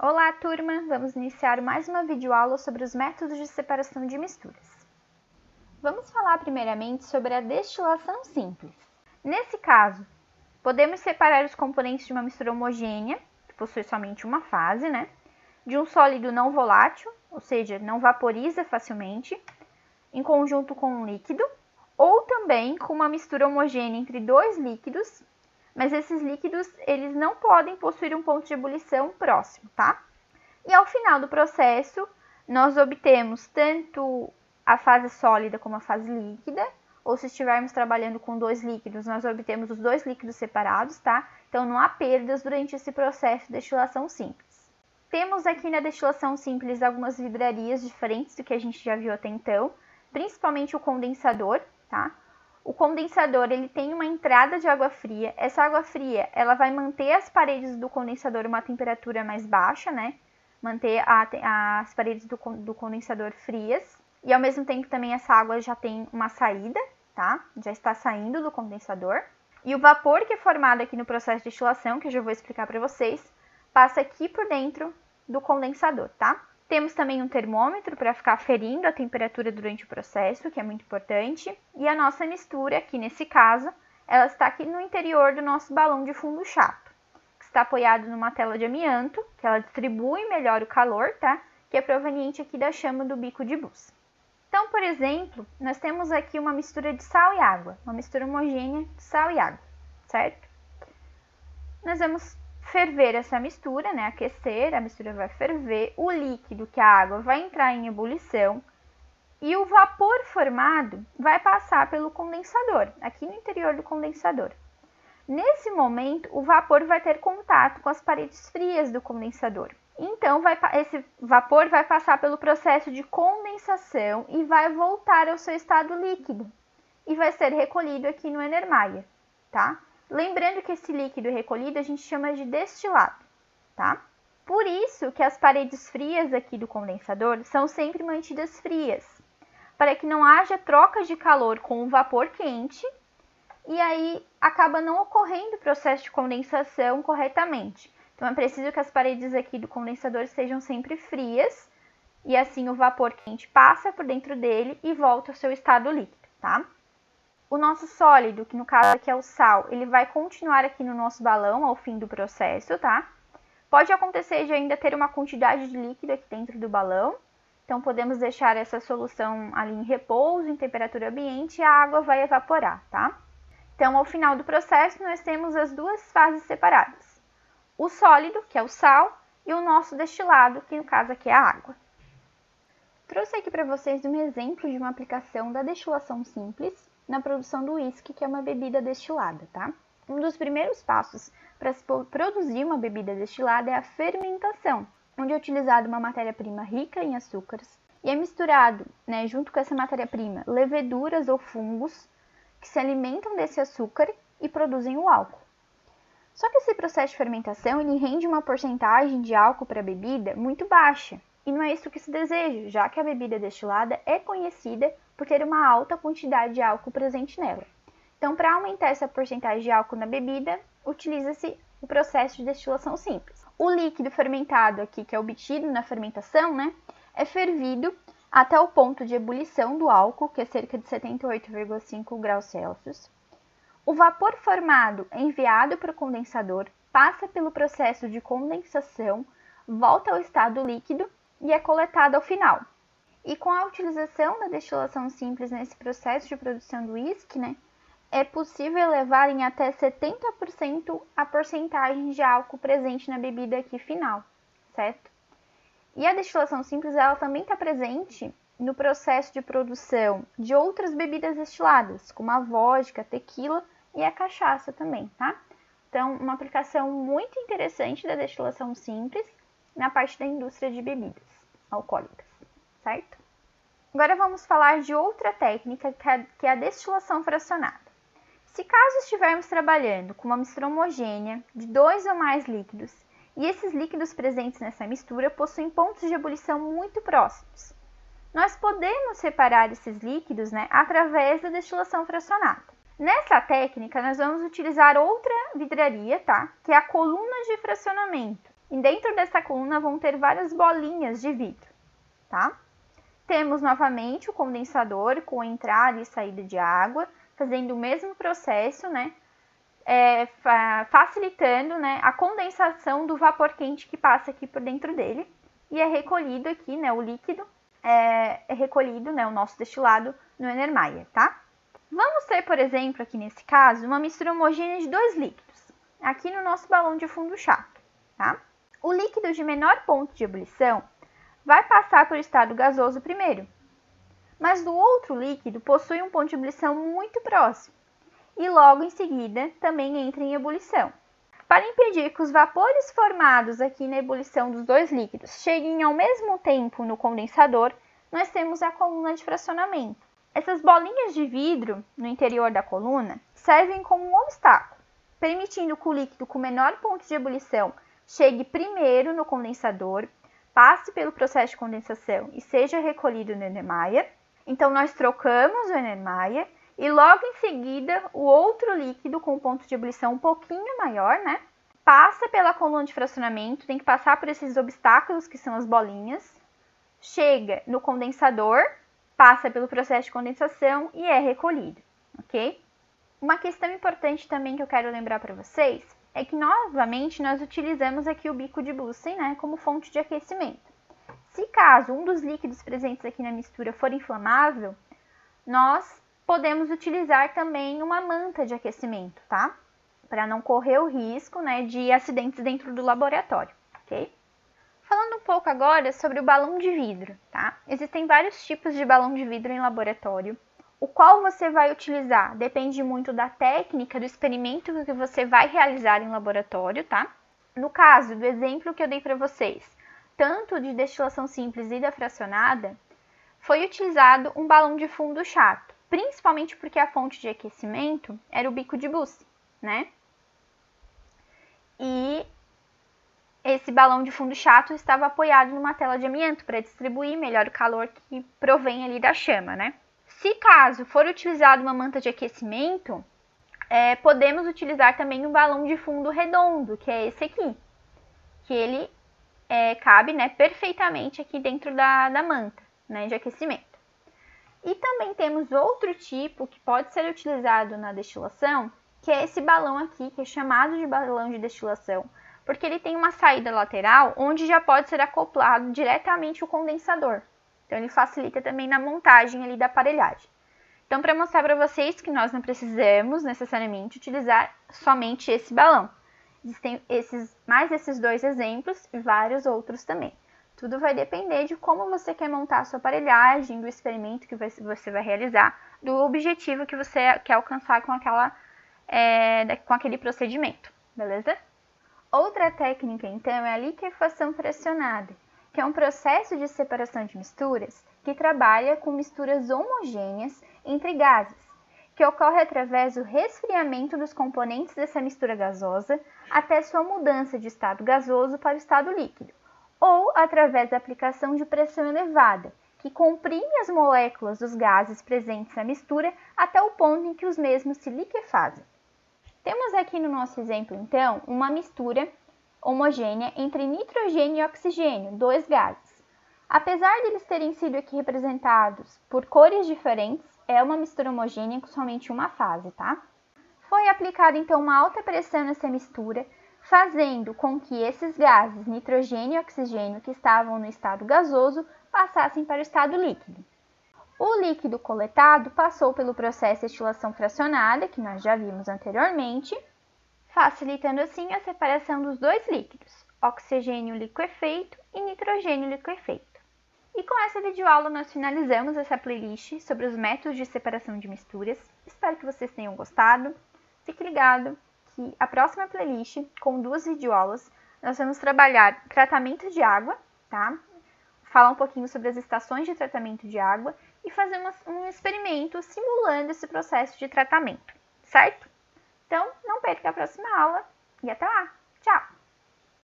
Olá, turma! Vamos iniciar mais uma videoaula sobre os métodos de separação de misturas. Vamos falar primeiramente sobre a destilação simples. Nesse caso, podemos separar os componentes de uma mistura homogênea, que possui somente uma fase, de um sólido não volátil, ou seja, não vaporiza facilmente, em conjunto com um líquido, ou também com uma mistura homogênea entre dois líquidos, mas esses líquidos eles não podem possuir um ponto de ebulição próximo, tá? E ao final do processo, nós obtemos tanto a fase sólida como a fase líquida, ou se estivermos trabalhando com dois líquidos, nós obtemos os dois líquidos separados, tá? Então não há perdas durante esse processo de destilação simples. Temos aqui na destilação simples algumas vidrarias diferentes do que a gente já viu até então, principalmente o condensador, tá? O condensador ele tem uma entrada de água fria. Essa água fria ela vai manter as paredes do condensador uma temperatura mais baixa, manter as paredes do condensador frias. E ao mesmo tempo também essa água já tem uma saída, tá? Já está saindo do condensador. E o vapor que é formado aqui no processo de destilação, que eu já vou explicar para vocês, passa aqui por dentro do condensador, tá? Temos também um termômetro para ficar aferindo a temperatura durante o processo, que é muito importante. E a nossa mistura, aqui nesse caso, ela está aqui no interior do nosso balão de fundo chato, que está apoiado numa tela de amianto, que ela distribui melhor o calor, tá? Que é proveniente aqui da chama do bico de bus. Então, por exemplo, nós temos aqui uma mistura de sal e água, uma mistura homogênea de sal e água, certo? Nós vamos ferver essa mistura, aquecer, a mistura vai ferver, o líquido, que é a água, vai entrar em ebulição e o vapor formado vai passar pelo condensador, aqui no interior do condensador. Nesse momento, o vapor vai ter contato com as paredes frias do condensador. Então, esse vapor vai passar pelo processo de condensação e vai voltar ao seu estado líquido e vai ser recolhido aqui no Erlenmeyer, tá? Lembrando que esse líquido recolhido a gente chama de destilado, tá? Por isso que as paredes frias aqui do condensador são sempre mantidas frias, para que não haja troca de calor com o vapor quente e aí acaba não ocorrendo o processo de condensação corretamente. Então é preciso que as paredes aqui do condensador sejam sempre frias e assim o vapor quente passa por dentro dele e volta ao seu estado líquido, tá? O nosso sólido, que no caso aqui é o sal, ele vai continuar aqui no nosso balão ao fim do processo, tá? Pode acontecer de ainda ter uma quantidade de líquido aqui dentro do balão, então podemos deixar essa solução ali em repouso, em temperatura ambiente, e a água vai evaporar, tá? Então, ao final do processo, nós temos as duas fases separadas. O sólido, que é o sal, e o nosso destilado, que no caso aqui é a água. Trouxe aqui para vocês um exemplo de uma aplicação da destilação simples na produção do uísque, que é uma bebida destilada, tá? Um dos primeiros passos para se produzir uma bebida destilada é a fermentação, onde é utilizada uma matéria-prima rica em açúcares e é misturado, junto com essa matéria-prima, leveduras ou fungos que se alimentam desse açúcar e produzem o álcool. Só que esse processo de fermentação ele rende uma porcentagem de álcool para a bebida muito baixa, e não é isso que se deseja, já que a bebida destilada é conhecida por ter uma alta quantidade de álcool presente nela. Então, para aumentar essa porcentagem de álcool na bebida, utiliza-se o processo de destilação simples. O líquido fermentado aqui, que é obtido na fermentação, é fervido até o ponto de ebulição do álcool, que é cerca de 78,5 graus Celsius. O vapor formado é enviado para o condensador, passa pelo processo de condensação, volta ao estado líquido e é coletado ao final. E com a utilização da destilação simples nesse processo de produção do uísque, é possível elevar em até 70% a porcentagem de álcool presente na bebida aqui final, certo? E a destilação simples ela também está presente no processo de produção de outras bebidas destiladas, como a vodka, a tequila e a cachaça também, tá? Então, uma aplicação muito interessante da destilação simples na parte da indústria de bebidas alcoólicas, certo? Agora vamos falar de outra técnica, que é a destilação fracionada. Se caso estivermos trabalhando com uma mistura homogênea de dois ou mais líquidos, e esses líquidos presentes nessa mistura possuem pontos de ebulição muito próximos, nós podemos separar esses líquidos através da destilação fracionada. Nessa técnica, nós vamos utilizar outra vidraria, tá? Que é a coluna de fracionamento. E dentro dessa coluna vão ter várias bolinhas de vidro, tá? Temos novamente o condensador com entrada e saída de água, fazendo o mesmo processo, né? Facilitando, né, a condensação do vapor quente que passa aqui por dentro dele. E é recolhido aqui, né, o líquido, é recolhido, né, o nosso destilado no Erlenmeyer, tá? Vamos ter, por exemplo, aqui nesse caso, uma mistura homogênea de dois líquidos, aqui no nosso balão de fundo chato, tá? O líquido de menor ponto de ebulição vai passar por estado gasoso primeiro, mas do outro líquido possui um ponto de ebulição muito próximo e logo em seguida também entra em ebulição. Para impedir que os vapores formados aqui na ebulição dos dois líquidos cheguem ao mesmo tempo no condensador, nós temos a coluna de fracionamento. Essas bolinhas de vidro no interior da coluna servem como um obstáculo, permitindo que o líquido com menor ponto de ebulição chegue primeiro no condensador, passe pelo processo de condensação e seja recolhido no Erlenmeyer. Então, nós trocamos o Erlenmeyer e logo em seguida o outro líquido com ponto de ebulição um pouquinho maior, né? Passa pela coluna de fracionamento, tem que passar por esses obstáculos que são as bolinhas, chega no condensador, passa pelo processo de condensação e é recolhido, ok? Uma questão importante também que eu quero lembrar para vocês é que, novamente, nós utilizamos aqui o bico de Bunsen, né, como fonte de aquecimento. Se caso um dos líquidos presentes aqui na mistura for inflamável, nós podemos utilizar também uma manta de aquecimento, tá? Para não correr o risco, né, de acidentes dentro do laboratório, ok? Falando um pouco agora sobre o balão de vidro, tá? Existem vários tipos de balão de vidro em laboratório. O qual você vai utilizar depende muito da técnica do experimento que você vai realizar em laboratório, tá? No caso do exemplo que eu dei para vocês, tanto de destilação simples e da fracionada, foi utilizado um balão de fundo chato, principalmente porque a fonte de aquecimento era o bico de Bunsen, né? E esse balão de fundo chato estava apoiado numa tela de amianto para distribuir melhor o calor que provém ali da chama, né? Se caso for utilizado uma manta de aquecimento, podemos utilizar também um balão de fundo redondo, que é esse aqui, que ele cabe, né, perfeitamente aqui dentro da manta, né, de aquecimento. E também temos outro tipo que pode ser utilizado na destilação, que é esse balão aqui, que é chamado de balão de destilação, porque ele tem uma saída lateral onde já pode ser acoplado diretamente o condensador. Então, ele facilita também na montagem ali da aparelhagem. Então, para mostrar para vocês que nós não precisamos necessariamente utilizar somente esse balão. Existem mais esses dois exemplos e vários outros também. Tudo vai depender de como você quer montar a sua aparelhagem, do experimento que você vai realizar, do objetivo que você quer alcançar com aquele procedimento, beleza? Outra técnica, então, é a liquefação fracionada, que é um processo de separação de misturas que trabalha com misturas homogêneas entre gases, que ocorre através do resfriamento dos componentes dessa mistura gasosa até sua mudança de estado gasoso para o estado líquido, ou através da aplicação de pressão elevada, que comprime as moléculas dos gases presentes na mistura até o ponto em que os mesmos se liquefazem. Temos aqui no nosso exemplo, então, uma mistura homogênea entre nitrogênio e oxigênio, dois gases. Apesar de eles terem sido aqui representados por cores diferentes, é uma mistura homogênea com somente uma fase, tá? Foi aplicada, então, uma alta pressão nessa mistura, fazendo com que esses gases, nitrogênio e oxigênio, que estavam no estado gasoso, passassem para o estado líquido. O líquido coletado passou pelo processo de destilação fracionada, que nós já vimos anteriormente, facilitando assim a separação dos dois líquidos, oxigênio liquefeito e nitrogênio liquefeito. E com essa videoaula nós finalizamos essa playlist sobre os métodos de separação de misturas. Espero que vocês tenham gostado. Fique ligado que a próxima playlist, com 2 videoaulas, nós vamos trabalhar tratamento de água, tá? Falar um pouquinho sobre as estações de tratamento de água e fazer um experimento simulando esse processo de tratamento, certo? Então, não perca a próxima aula e até lá! Tchau!